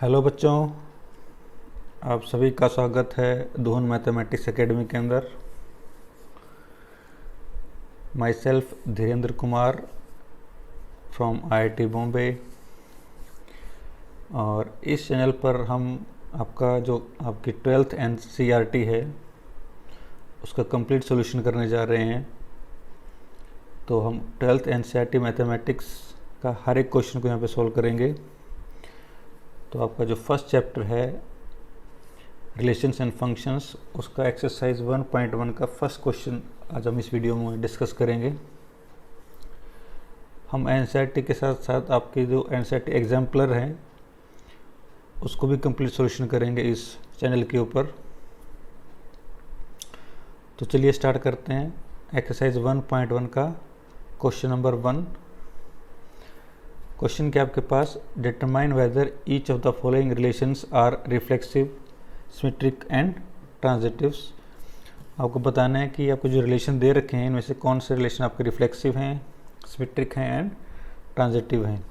Hello बच्चों, आप सभी का स्वागत है दोहन मैथमेटिक्स एकेडमी के अंदर। My self Dhirendra Kumar from IIT Bombay. और इस चैनल पर हम आपकी 12th एनसीईआरटी है उसका कंप्लीट सॉल्यूशन करने जा रहे हैं। तो हम 12th एनसीईआरटी मैथमेटिक्स का हर एक क्वेश्चन को यहाँ पे सॉल्व करेंगे। तो आपका जो फर्स्ट चैप्टर है रिलेशंस एंड फंक्शंस, उसका एक्सरसाइज 1.1 का फर्स्ट क्वेश्चन आज हम इस वीडियो में डिस्कस करेंगे। हम एनसीईआरटी के साथ साथ आपके जो एनसीईआरटी एग्जाम्पलर हैं उसको भी कंप्लीट सॉल्यूशन करेंगे इस चैनल के ऊपर। तो चलिए स्टार्ट करते हैं एक्सरसाइज 1.1 का क्वेश्चन नंबर 1। क्वेश्चन के आपके पास determine whether each of the following relations are reflexive, symmetric and transitives. आपको बताना है कि आपको जो रिलेशन दे रखे हैं इनमें से कौन से रिलेशन आपके रिफ्लेक्सिव हैं, सिमेट्रिक हैं एंड ट्रांजिटिव हैं।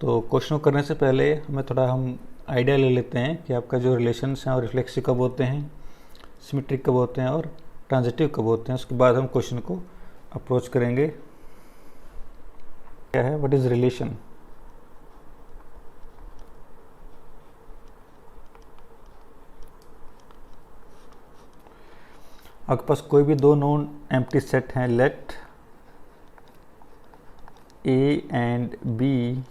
तो क्वेश्चन करने से पहले हम आइडिया ले लेते हैं कि आपका जो रिलेशंस हैं और रिफ्लेक्सिव कब होते हैं, सिमेट्रिक कब होते हैं और ट्रांजिटिव कब होते हैं। उसके बाद हम क्वेश्चन को अप्रोच करेंगे। क्या है, व्हाट इज रिलेशन? आपके पास कोई भी दो नॉन एम्प्टी सेट हैं, let A and B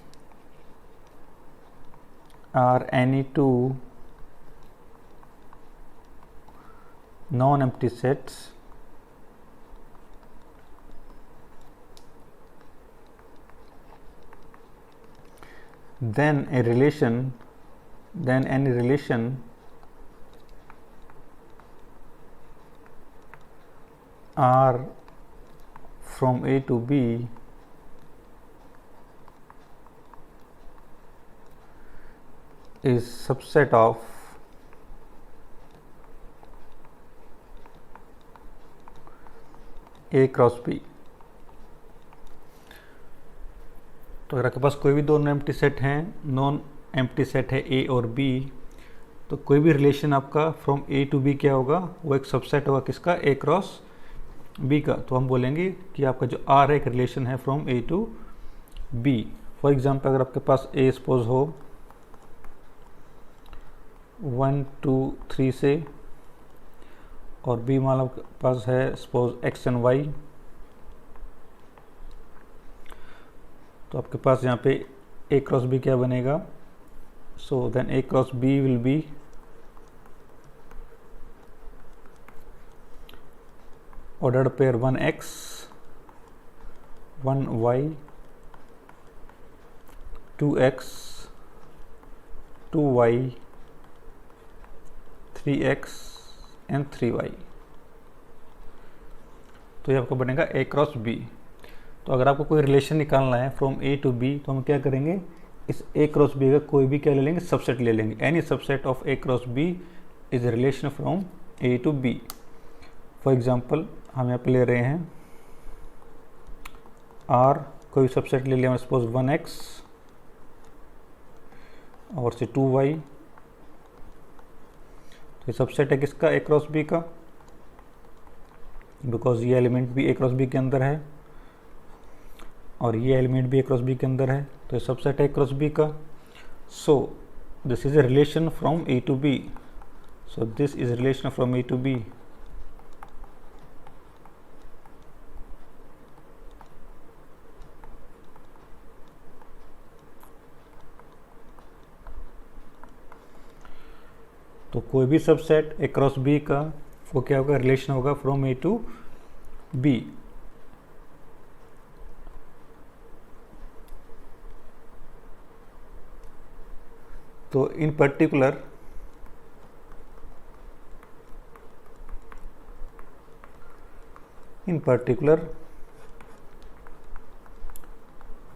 are any two non empty sets then any relation R from A to B is subset of A cross B। तो अगर आपके पास कोई भी दो नॉन एम्प्टी सेट है ए और बी, तो कोई भी रिलेशन आपका फ्रॉम ए टू बी क्या होगा, वो एक सबसेट होगा किसका, ए क्रॉस बी का। तो हम बोलेंगे कि आपका जो आर है एक रिलेशन है from A to B. For example अगर आपके पास ए सपोज हो 1 2 3 से और बी मान आपके पास है सपोज एक्स एंड वाई, तो आपके पास यहाँ पे ए क्रॉस बी क्या बनेगा, so then A cross B will be ordered pair 1x 1y 2x 2y 3x and 3y। तो ये आपको बनेगा ए क्रॉस बी। तो अगर आपको कोई रिलेशन निकालना है फ्रॉम ए टू बी, तो हम क्या करेंगे, इस ए क्रॉस बी का कोई भी क्या ले लेंगे, सबसेट ले लेंगे। Any subset of A cross B is a relation from A to B. For example हम यहाँ पे ले रहे हैं आर, कोई सबसेट ले लिया सपोज 1x और से 2y। तो ये सबसेट है किसका, ए क्रॉस बी का, बिकॉज ये एलिमेंट भी ए क्रॉस बी के अंदर है और ये एलिमेंट भी ए क्रॉस बी के अंदर है। तो ये सबसेट है ए क्रॉस बी का। So this is a relation from A to B. So this is relation from A to B. तो कोई भी सबसेट ए क्रॉस बी का वो क्या होगा, रिलेशन होगा फ्रॉम ए टू बी। तो in particular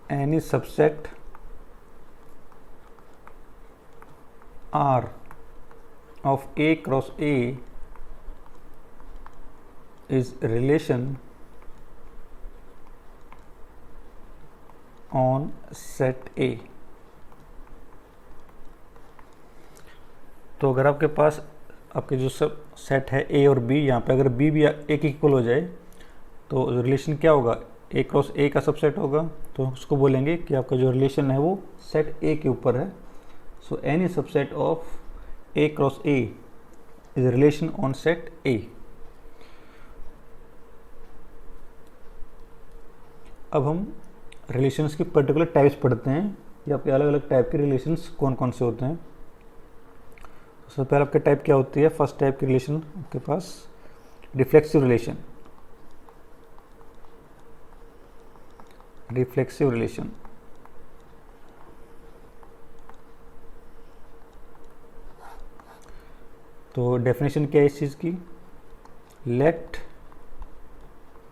any subset R of A cross A is a relation on set A। तो अगर आपके पास आपके जो सब सेट है ए और बी, यहाँ पे अगर बी भी ए के इक्वल हो जाए तो रिलेशन क्या होगा, ए क्रॉस ए का सबसेट होगा, तो उसको बोलेंगे कि आपका जो रिलेशन है वो सेट ए के ऊपर है। So any subset of A cross A is relation on set ए। अब हम रिलेशंस की पर्टिकुलर टाइप्स पढ़ते हैं कि आपके अलग अलग टाइप के रिलेशंस कौन कौन से होते हैं। सबसे पहले आपके टाइप क्या होती है, फर्स्ट टाइप की रिलेशन आपके पास रिफ्लेक्सिव रिलेशन। रिफ्लेक्सिव रिलेशन तो डेफिनेशन क्या है इस चीज़ की, let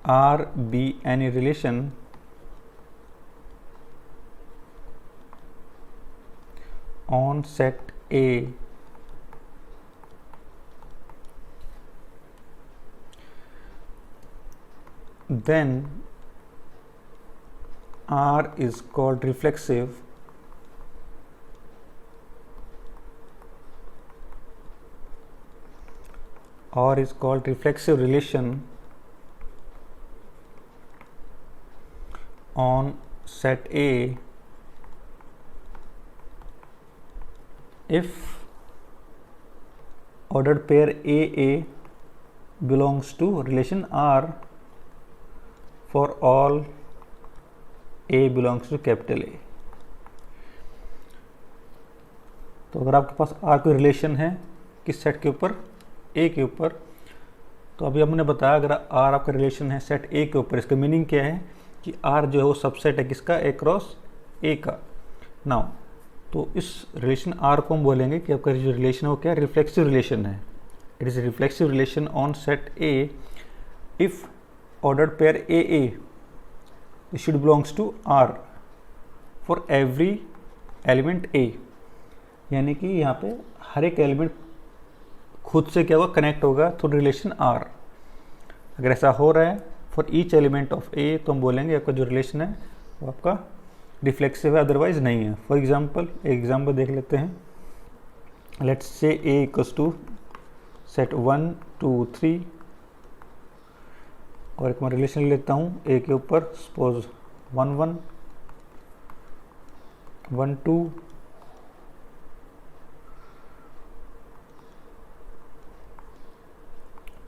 R be any relation on set A then R is called reflexive or is called reflexive relation on set A if ordered pair AA belongs to relation R for all A belongs to capital A। तो अगर आपके पास R कोई relation है किस set के ऊपर, A के ऊपर, तो अभी हमने बताया अगर R आपका रिलेशन है सेट A के ऊपर, इसका मीनिंग क्या है कि R जो है वो सबसेट है किसका, A क्रॉस A का। नाउ तो इस रिलेशन R को हम बोलेंगे कि आपका जो रिलेशन है वो क्या है, रिफ्लेक्सिव रिलेशन है। It is reflexive relation on set A if ordered pair AA should belongs to R for every element A। यानी कि यहाँ पे हर एक एलिमेंट खुद से क्या होगा, कनेक्ट होगा थ्रू रिलेशन R। अगर ऐसा हो रहा है for each element of A तो हम बोलेंगे आपका जो रिलेशन है वो आपका रिफ्लेक्सिव है, अदरवाइज नहीं है। फॉर एग्जाम्पल एग्जाम्पल देख लेते हैं, let's say A equals to set 1 2 3 और एक मैं रिलेशन लेता हूँ A के ऊपर, सपोज 1 1 1 2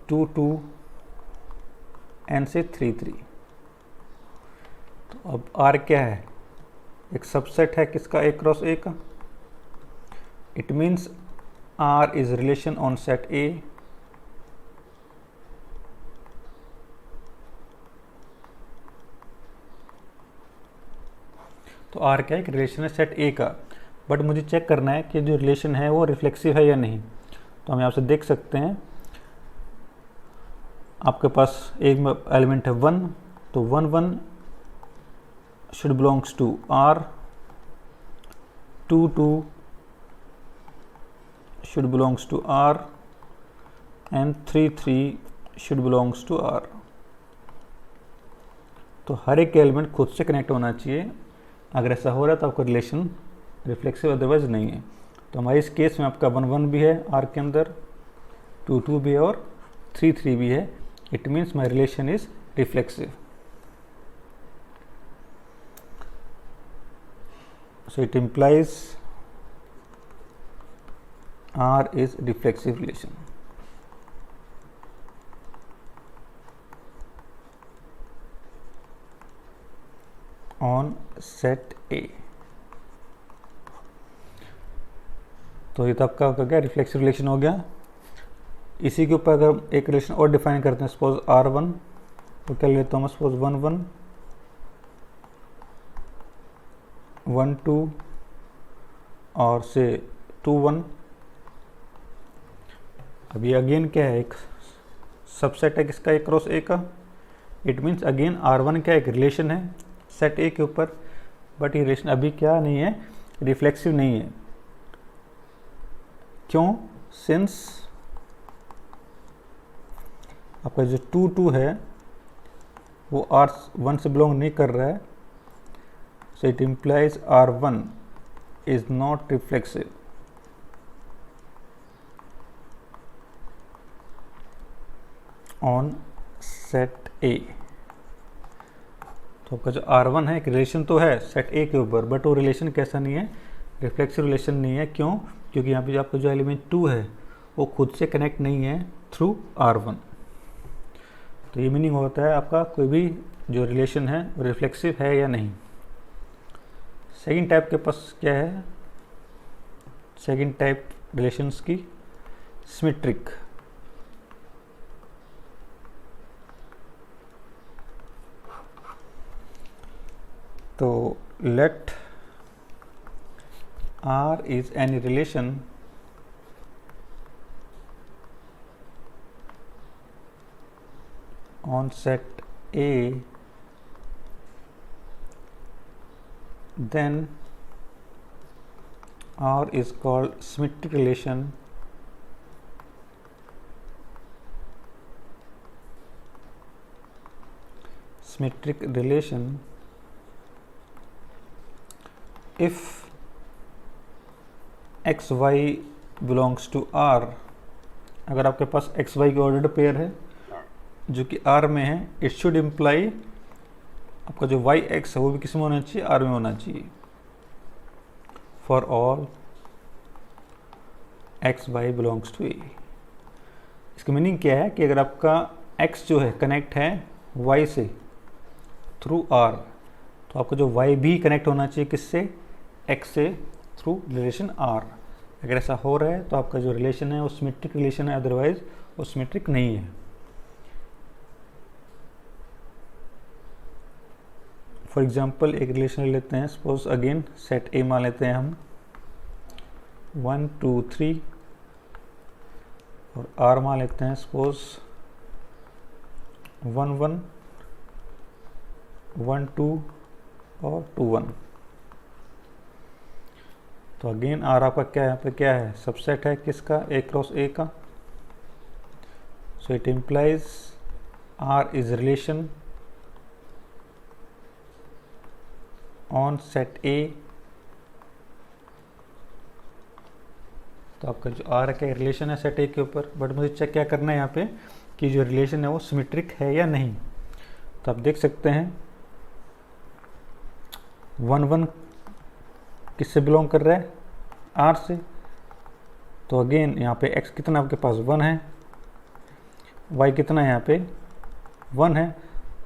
2 2 एंड से 3 3। तो अब R क्या है, एक सबसेट है किसका, A क्रॉस A का। It means R is relation on set A तो R क्या है, एक रिलेशन है सेट A का। बट मुझे चेक करना है कि जो रिलेशन है वो रिफ्लेक्सिव है या नहीं। तो हम यहाँ से देख सकते हैं आपके पास एक एलिमेंट है 1, तो 1 1 should belongs to R, 2 2 should belongs to R and 3 3 should belongs to R। तो हर एक एलिमेंट खुद से कनेक्ट होना चाहिए। अगर ऐसा हो रहा है तो आपका रिलेशन रिफ्लेक्सिव अदरवाइज नहीं है। तो हमारे इस केस में आपका 1 1 भी है R के अंदर, 2 2 भी है और 3 3 भी है। It means my relation is reflexive. So it implies R is reflexive relation on set A। तो ये तो आपका हो गया रिफ्लेक्सिव रिलेशन हो गया। इसी के ऊपर अगर एक रिलेशन और डिफाइन करते हैं, सपोज R1, तो क्या लेता हूँ मैं, सपोज 1 1 1 2 और से 2 1। अब ये अगेन क्या है, एक सबसेट है किसका, A क्रॉस A का। इट मीन्स अगेन R1 क्या एक रिलेशन है सेट A के ऊपर, बट ये रिलेशन अभी क्या नहीं है, रिफ्लेक्सिव नहीं है। क्यों, सिंस आपका जो 2 2 है वो R1 से बिलोंग नहीं कर रहा है। So it implies R1 is not reflexive। On set A. तो आपका जो R1 है एक रिलेशन तो है सेट ए के ऊपर, बट वो रिलेशन कैसा नहीं है, रिफ्लेक्सिव रिलेशन नहीं है। क्यों? क्योंकि यहाँ पे जो आपका जो एलिमेंट 2 है वो खुद से कनेक्ट नहीं है थ्रू R1। तो ये मीनिंग होता है आपका कोई भी जो रिलेशन है वो रिफ्लेक्सिव है या नहीं। सेकेंड टाइप के पास क्या है, सेकेंड टाइप रिलेशंस की सिमेट्रिक। तो late R is any relation on set A, then R is called symmetric relation if x y belongs to R. अगर आपके पास एक्स वाई की ऑर्डर्ड पेयर है जो कि आर में है, इट शुड इम्प्लाई आपका जो वाई एक्स है वो भी किस में होना चाहिए, आर में होना चाहिए। For all x y belongs to A. इसका मीनिंग क्या है कि अगर आपका एक्स जो है कनेक्ट है वाई से थ्रू आर, तो आपका जो वाई भी कनेक्ट होना चाहिए किससे, एक्स से थ्रू रिलेशन आर। अगर ऐसा हो रहा है तो आपका जो रिलेशन है वो सिमेट्रिक रिलेशन है, अदरवाइज वो सिमेट्रिक नहीं है। फॉर एग्जांपल एक रिलेशन लेते हैं, सपोज अगेन सेट ए मान लेते हैं हम 1 2 3, और आर मान लेते हैं सपोज 1 1 1 2 और 2 1। तो अगेन आर आपका क्या यहाँ पे क्या है, सबसेट है किसका, ए क्रॉस ए का। So it implies R is relation on set A. तो आपका जो आर का रिलेशन है सेट ए के ऊपर, बट मुझे चेक क्या करना है यहाँ पे कि जो रिलेशन है वो सिमेट्रिक है या नहीं। तो आप देख सकते हैं 1 1 किससे बिलोंग कर रहा है, आर से। तो अगेन यहाँ पे x कितना आपके पास 1 है, y कितना है यहाँ पे 1 है,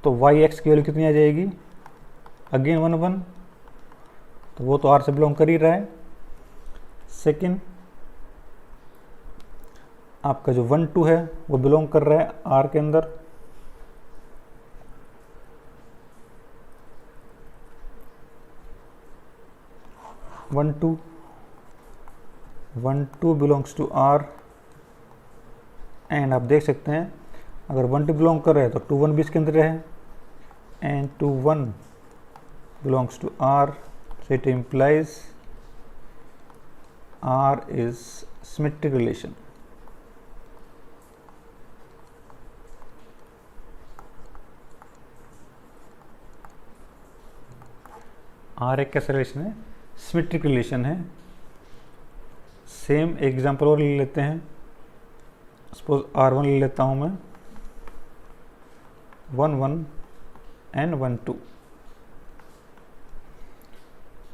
तो y x की वैल्यू कितनी आ जाएगी, अगेन 1 1, तो वो तो आर से बिलोंग कर ही रहा है। सेकंड आपका जो 1 2 है वो बिलोंग कर रहा है आर के अंदर। One two belongs to R, and आप देख सकते हैं अगर 1 2 बिलोंग कर रहे हैं तो 2 1 भी इसके अंदर है, and 2 1 belongs to R. So it implies R is symmetric relation. R एक कैसा रिलेशन है, सिमेट्रिक रिलेशन है। सेम एग्जांपल और ले लेते हैं, सपोज R1 ले लेता हूं मैं 1 1 एंड 1 2।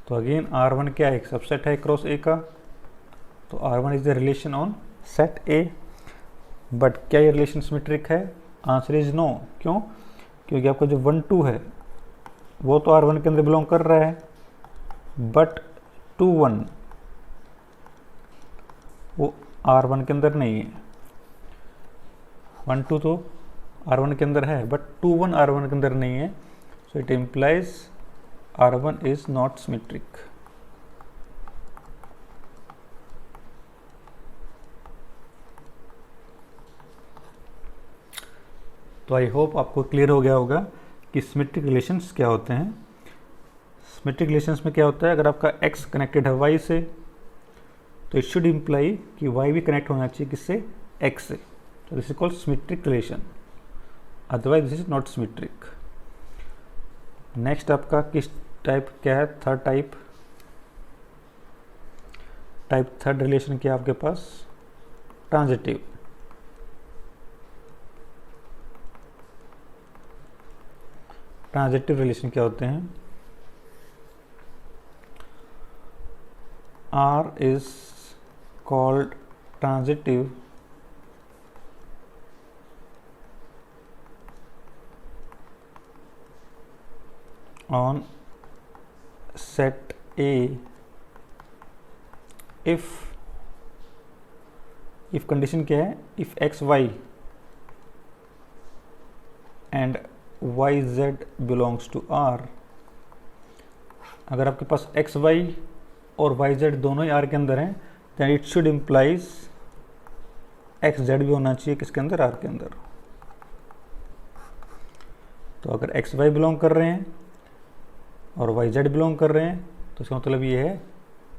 तो अगेन R1 क्या है, एक सबसेट है क्रॉस ए का। तो R1 is the relation on set A. But क्या ये रिलेशन सिमेट्रिक है, आंसर इज नो। क्यों? क्योंकि आपका जो 1 2 है वो तो R1 के अंदर बिलोंग कर रहा है, बट 2 1 वो R1 के अंदर नहीं है। 1 2 तो R1 के अंदर है, बट 2 1 R1 के अंदर नहीं है। So it implies R1 is not symmetric. तो आई होप आपको क्लियर हो गया होगा कि सिमेट्रिक रिलेशंस क्या होते हैं। सिमेट्रिक रिलेशंस में क्या होता है, अगर आपका x कनेक्टेड है y से तो इट शुड इम्प्लाई कि y भी कनेक्ट होना चाहिए किससे, x से। तो this is called symmetric relation, otherwise this is not symmetric. Next आपका किस टाइप क्या है, third type. Type third relation क्या आपके पास, ट्रांजिटिव। ट्रांजिटिव रिलेशन क्या होते हैं? R is called transitive on set A if condition क्या है? if x y and y z belongs to R, अगर आपके पास x y और y z दोनों ही R के अंदर हैं then it should implies x z भी होना चाहिए किसके अंदर? R के अंदर। तो अगर x y बिलोंग कर रहे हैं और वाई जेड बिलोंग कर रहे हैं तो इसका मतलब ये है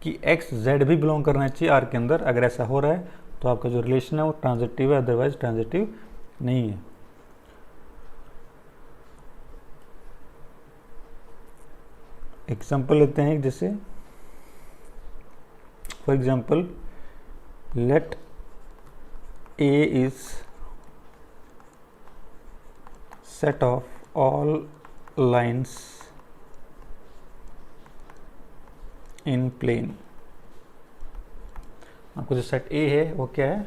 कि एक्स जेड भी बिलोंग करना चाहिए आर के अंदर। अगर ऐसा हो रहा है तो आपका जो रिलेशन है वो ट्रांजिटिव है, अदरवाइज ट्रांजिटिव नहीं है। एग्जाम्पल लेते हैं, जैसे for example let A is set of all lines in plane. आपको जो सेट ए है वो क्या है?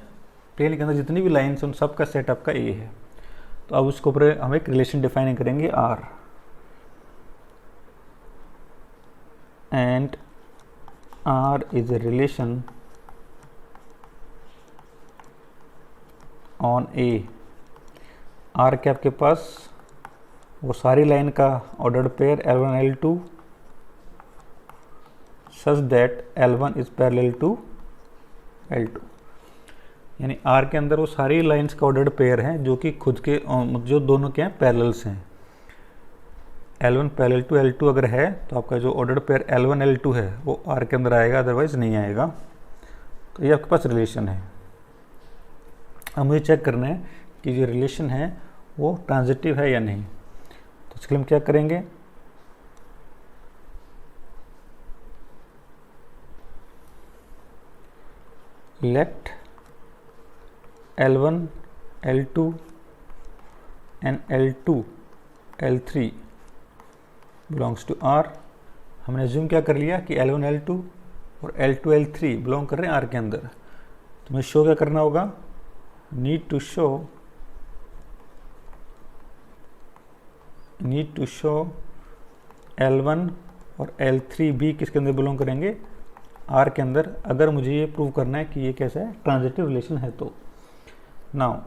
प्लेन के अंदर जितनी भी लाइन्स हैं उन सब का सेट आपका ए है। तो अब उसके ऊपर हम एक रिलेशन डिफाइन करेंगे R, and R is a relation on A. R के आपके पास वो सारी लाइन का ordered pair L1 L2 such that L1 is parallel to L2, यानी R के अंदर वो सारी लाइंस का ऑर्डर्ड पेयर हैं जो कि खुद के जो दोनों के हैं पैरेलल्स हैं। L1 पैरेलल टू L2 अगर है तो आपका जो ऑर्डर्ड पेयर L1 L2 है वो R के अंदर आएगा, अदरवाइज नहीं आएगा। तो ये आपके पास रिलेशन है। अब मुझे चेक करना है कि जो रिलेशन है वो ट्रांजिटिव है या नहीं। तो इसके लिए हम क्या करेंगे? let L1 L2 and L2 L3 belongs to R। हमने assume क्या कर लिया कि L1 L2 और L2 L3 बिलोंग कर रहे हैं R के अंदर। तो मुझे शो क्या करना होगा? need to show L1 और L3 भी किसके अंदर बिलोंग करेंगे? आर के अंदर। अगर मुझे ये प्रूव करना है कि ये कैसा है? ट्रांजिटिव रिलेशन है। तो नाउ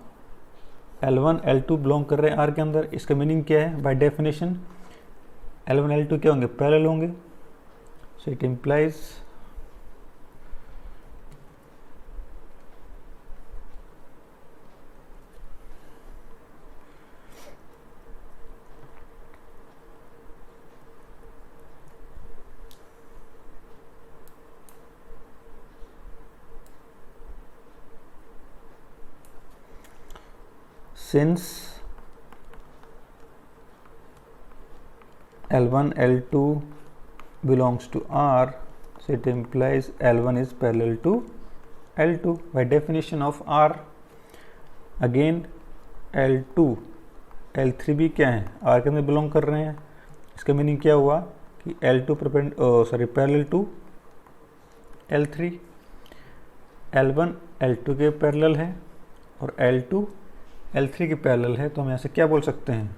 L1 L2 बिलोंग कर रहे हैं आर के अंदर, इसका मीनिंग क्या है? बाय डेफिनेशन L1 L2 क्या होंगे? पैरेलल होंगे। सो it implies since L1 L2 belongs to R, so it implies L1 is parallel to L2 by definition of R। again L2 L3 भी क्या है? R के अंदर बिलोंग कर रहे हैं। इसका मीनिंग क्या हुआ कि L2 parallel to L3। L1 L2 के पैरेलल है और L2 L3 के पैरेलल है। तो हम यहाँ से क्या बोल सकते हैं?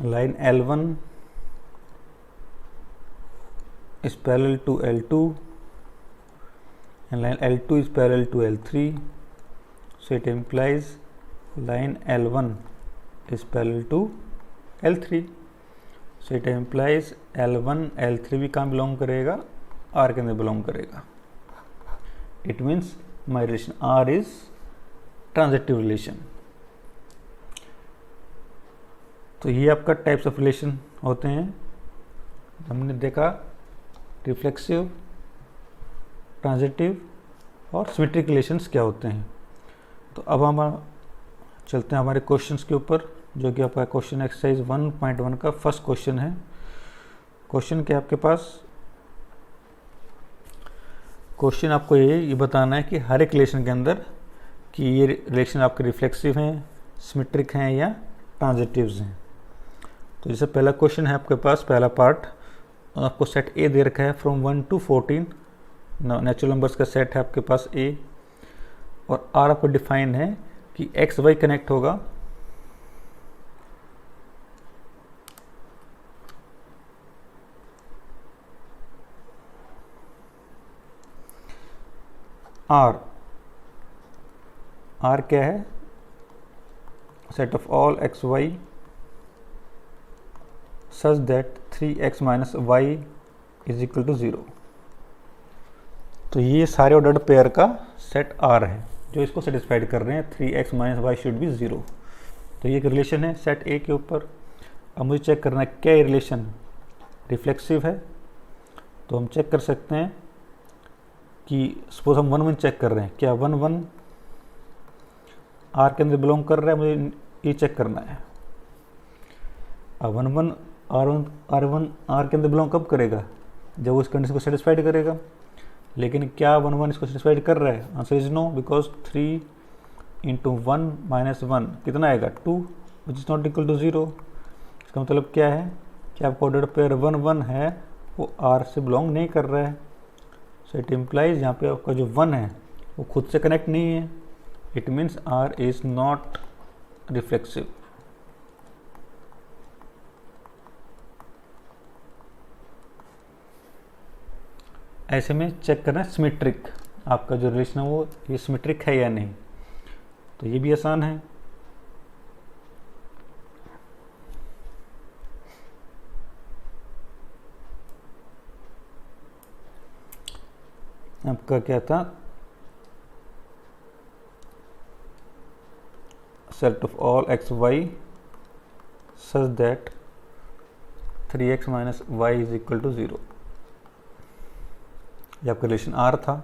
Line L1 is parallel to L2 and line L2 is parallel to L3, so it implies line L1 is parallel to L3, so it implies L1 L3 भी कहाँ बिलोंग करेगा? R के अंदर बिलोंग करेगा। It means my relation R is transitive relation। तो ये आपका types of relation होते हैं। हमने देखा रिफ्लेक्सिव, ट्रांजिटिव और सिमेट्रिक रिलेशंस क्या होते हैं। तो अब हम चलते हैं हमारे क्वेश्चंस के ऊपर, जो कि आपका क्वेश्चन एक्सरसाइज 1.1 का फर्स्ट क्वेश्चन है। क्वेश्चन क्या आपके पास, क्वेश्चन आपको ये बताना है कि हर एक रिलेशन के अंदर कि ये रिलेशन आपके रिफ्लेक्सिव हैं, सिमेट्रिक हैं या ट्रांजिटिव्स हैं। तो जैसे पहला क्वेश्चन है आपके पास, पहला पार्ट आपको सेट ए दे रखा है फ्रॉम 1 to 14, नेचुरल नंबर्स का सेट है आपके पास ए, और आर आपको डिफाइन है कि एक्स वाई कनेक्ट होगा आर क्या है, set of all x y such that 3x minus y is equal to 0। तो ये सारे ऑर्डर्ड पेयर का सेट आर है जो इसको सेटिस्फाइड कर रहे हैं 3x minus why should be 0। तो ये एक रिलेशन है सेट ए के ऊपर। अब मुझे चेक करना है क्या ये रिलेशन रिफ्लेक्सिव है। तो हम चेक कर सकते हैं कि सपोज हम 1 1 चेक कर रहे हैं, क्या 1 1 आर के अंदर बिलोंग कर रहा है, मुझे ये चेक करना है। अब 1 1 R1 आर के अंदर बिलोंग कब करेगा, जब वो इस कंडीशन को सेटिस्फाइड करेगा। लेकिन क्या 1 1 इसको सेटिस्फाइड कर रहा है, answer is no, because 3 into 1 minus 1 कितना आएगा 2 which is not equal to 0। इसका मतलब क्या है कि आपका ऑर्डर पेयर 1 1 है वो आर से बिलोंग नहीं कर रहा है। सो इट इम्प्लाइज यहाँ पे आपका जो 1 है वो खुद से कनेक्ट नहीं है, it means R is not reflexive. ऐसे में चेक करना है सिमेट्रिक, आपका जो रिलेशन है वो ये सिमेट्रिक है या नहीं। तो ये भी आसान है। आपका क्या था, set of all x y such that 3x minus y is equal to 0। ये आपका रिलेशन आर था।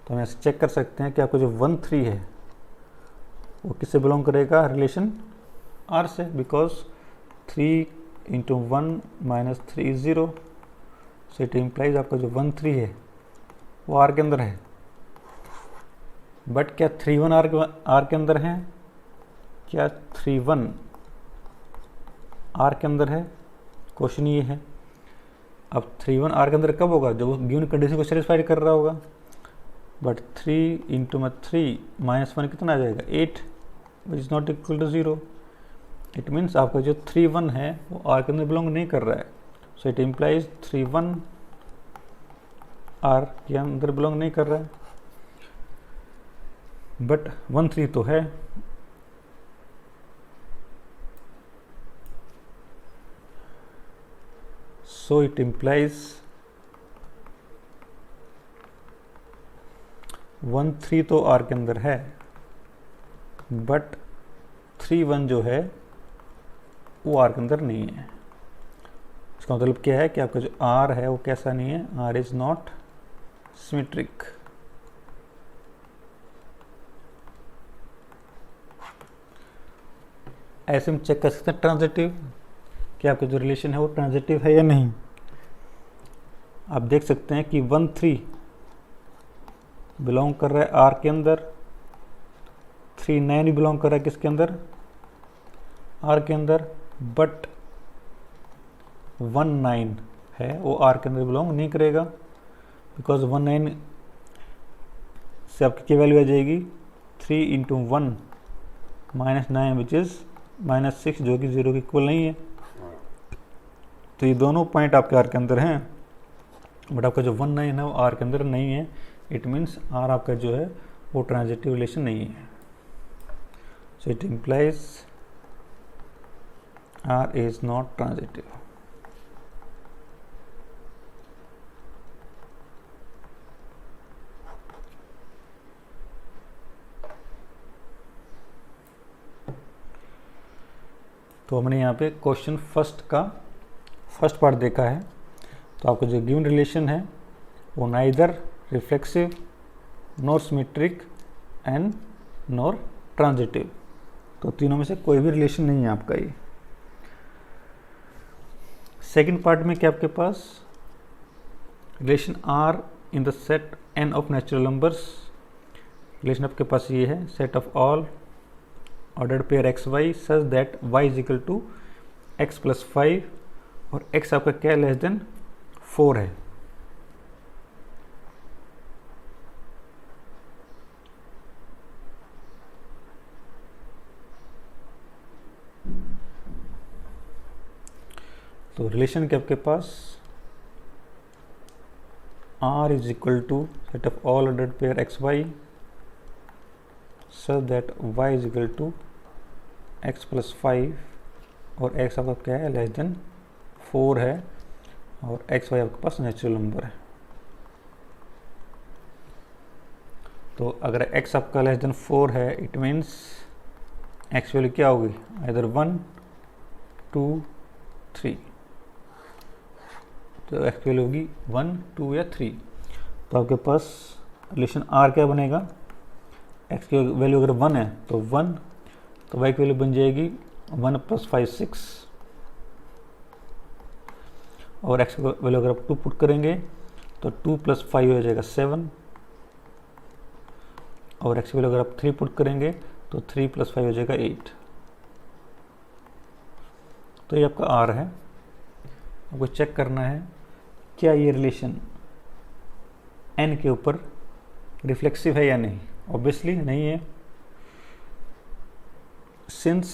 तो हम ऐसे चेक कर सकते हैं कि आपका जो 1 3 है वो किससे बिलोंग करेगा, रिलेशन आर से, because 3 into 1 minus 3 is 0। So it implies आपका जो 1 3 है वो आर के अंदर है। बट क्या 3 1 आर के अंदर है, क्या 3 1 आर के अंदर है, क्वेश्चन ये है। अब 3 1 आर के अंदर कब होगा, जब वो गिवन कंडीशन को सेटिस्फाइड कर रहा होगा। बट 3 इंटू में 3 माइनस 1 कितना आ जाएगा 8 which is not equal to 0। It means आपका जो 3 1 है वो आर के अंदर बिलोंग नहीं कर रहा है। सो इट इम्प्लाइज 3 1 आर के अंदर बिलोंग नहीं कर रहा है, बट 1 3 तो है। सो इट इम्प्लाइज 1 3 तो आर के अंदर है, बट 3 1 जो है वो आर के अंदर नहीं है। इसका मतलब क्या है कि आपका जो आर है वो कैसा नहीं है, आर इज नॉट सिमेट्रिक। ऐसे हम चेक कर सकते हैं ट्रांजिटिव, कि आपका जो रिलेशन है वो ट्रांजिटिव है या नहीं। आप देख सकते हैं कि 1 3 बिलोंग कर रहा है आर के अंदर, 3 9 भी बिलोंग कर रहा है किसके अंदर, आर के अंदर, बट 1 9 है वो आर के अंदर बिलोंग नहीं करेगा, बिकॉज 1 9 से आपकी क्या वैल्यू आ जाएगी 3 into 1 minus 9 which is minus 6, जो कि 0 के इक्वल नहीं है। तो ये दोनों पॉइंट आपके आर के अंदर हैं, बट आपका जो 1 9 है वो आर के अंदर नहीं है। इट मीन्स आर आपका जो है वो ट्रांजिटिव रिलेशन नहीं है। So it implies R is not transitive. तो हमने यहाँ पे क्वेश्चन फर्स्ट पार्ट देखा है। तो आपको जो गिवन रिलेशन है वो neither reflexive nor symmetric and nor transitive. तो तीनों में से कोई भी रिलेशन नहीं है आपका ये। सेकंड पार्ट में क्या आपके पास relation R in the set n of natural numbers. Relation आपके पास ये है, set of all ordered pair x y such that y is equal to x plus 5 और x आपका क्या है, लेस देन 4 है। तो रिलेशन के आपके पास R is equal to set of all ordered pair x y such that y is equal to x plus 5 और x आपका क्या है, लेस देन 4 है और एक्स वाई आपके पास नेचुरल नंबर है। तो अगर x आपका लेस देन 4 है, इट मीन्स x वैल्यू क्या होगी, इधर 1 2 3। तो x वैल्यू होगी 1 2 या 3। तो आपके पास रिलेशन r क्या बनेगा, x की वैल्यू अगर 1 है तो 1, तो y की वैल्यू बन जाएगी 1 प्लस 5 6 और x की वैल्यू अगर आप 2 पुट करेंगे तो 2 प्लस 5 हो जाएगा 7 और x की वैल्यू अगर आप 3 पुट करेंगे तो 3 प्लस 5 हो जाएगा 8। तो ये आपका r है। आपको चेक करना है क्या ये रिलेशन n के ऊपर रिफ्लेक्सिव है या नहीं। ऑब्वियसली नहीं है, सिंस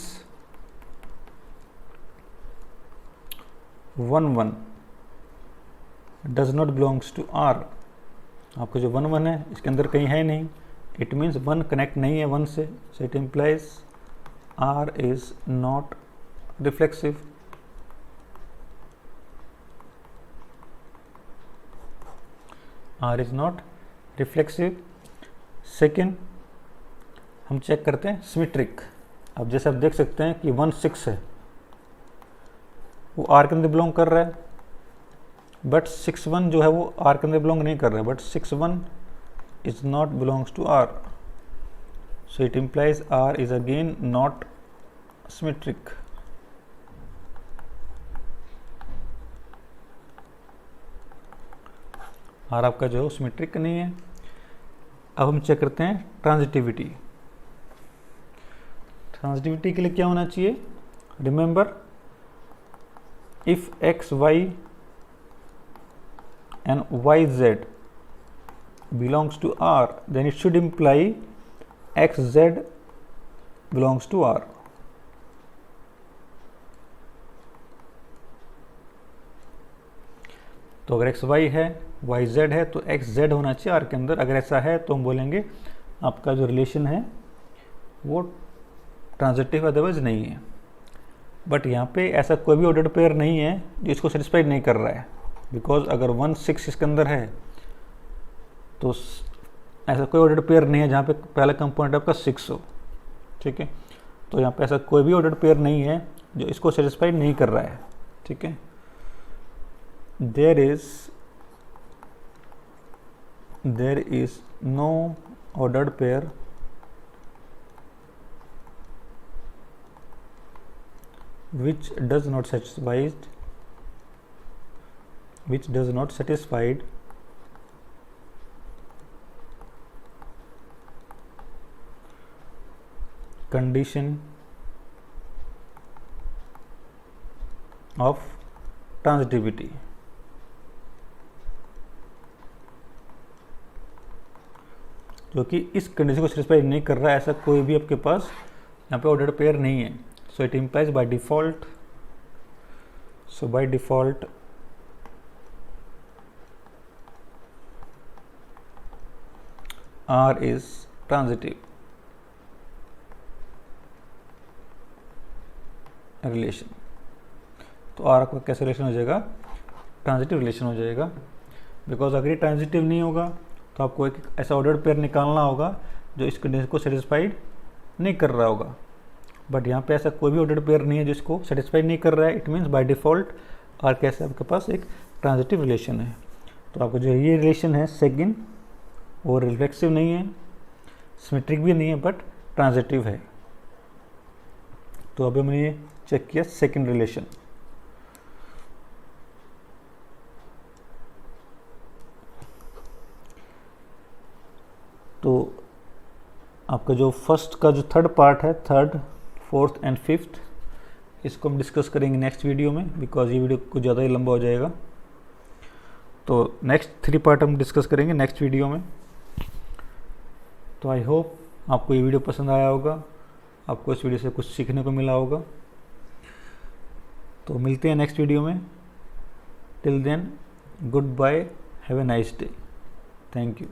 1 1 does not belongs to r। आपका जो 1 1 है इसके अंदर कहीं है नहीं, इट मीन्स 1 कनेक्ट नहीं है 1 से, सो it implies r is not reflexive. r is not reflexive. Second हम चेक करते हैं सिमेट्रिक। अब जैसे आप देख सकते हैं कि 1 6 है, वो r के अंदर बिलोंग कर रहा है, बट 6 1 जो है वो r के अंदर बिलोंग नहीं कर रहा है, but 6 1 is not belongs to r, so it implies r is again not symmetric. r आपका जो है सिमेट्रिक नहीं है। अब हम चेक करते हैं ट्रांजिटिविटी। ट्रांजिटिविटी के लिए क्या होना चाहिए, remember if x y and y z belongs to R then it should imply x z belongs to R. तो अगर एक्स वाई है वाई जेड है तो एक्स जेड होना चाहिए आर के अंदर। अगर ऐसा है तो हम बोलेंगे आपका जो रिलेशन है वो ट्रांजिटिव, अदरवाइज नहीं है। बट यहाँ पे ऐसा कोई भी ऑर्डर्ड पेयर नहीं है जो इसको सेटिस्फाई नहीं कर रहा है, बिकॉज अगर 1 6 इसके अंदर है तो ऐसा कोई ऑर्डर्ड पेयर नहीं है जहाँ पे पहला कंपोनेंट आपका 6 हो। ठीक है, तो यहाँ पे ऐसा कोई भी ऑर्डर्ड पेयर नहीं है जो इसको सेटिस्फाई नहीं कर रहा है। ठीक है, there is no ordered pair which does not satisfied condition of transitivity। जो कि इस कंडीशन को सेटिस्फाई नहीं कर रहा है, ऐसा कोई भी आपके पास यहाँ पे ऑर्डर्ड पेयर नहीं है। So it implies by default, so by default R is transitive relation. तो R आपका कैसे रिलेशन हो जाएगा, ट्रांजिटिव रिलेशन हो जाएगा। बिकॉज अगर ये ट्रांजिटिव नहीं होगा तो आपको एक ऐसा ऑर्डर्ड पेयर निकालना होगा जो इस कंडीशन को सेटिस्फाइड नहीं कर रहा होगा। बट यहाँ पे ऐसा कोई भी ऑर्डर्ड पेयर नहीं है जिसको सेटिस्फाई नहीं कर रहा है। इट मीन्स बाय डिफ़ॉल्ट और कैसे आपके पास एक ट्रांजिटिव रिलेशन है। तो आपको जो ये रिलेशन है सेकंड, वो रिफ्लेक्सिव नहीं है, सिमेट्रिक भी नहीं है, बट ट्रांजिटिव है। तो अभी हमने ये चेक किया सेकंड रिलेशन। तो आपका जो फर्स्ट का जो थर्ड पार्ट है, थर्ड, फोर्थ एंड फिफ्थ, इसको हम डिस्कस करेंगे नेक्स्ट वीडियो में, बिकॉज ये वीडियो कुछ ज़्यादा ही लंबा हो जाएगा। तो नेक्स्ट 3 पार्ट हम डिस्कस करेंगे नेक्स्ट वीडियो में। तो आई होप आपको ये वीडियो पसंद आया होगा, आपको इस वीडियो से कुछ सीखने को मिला होगा। तो मिलते हैं नेक्स्ट वीडियो में। Till then, good bye, have a nice day, thank you.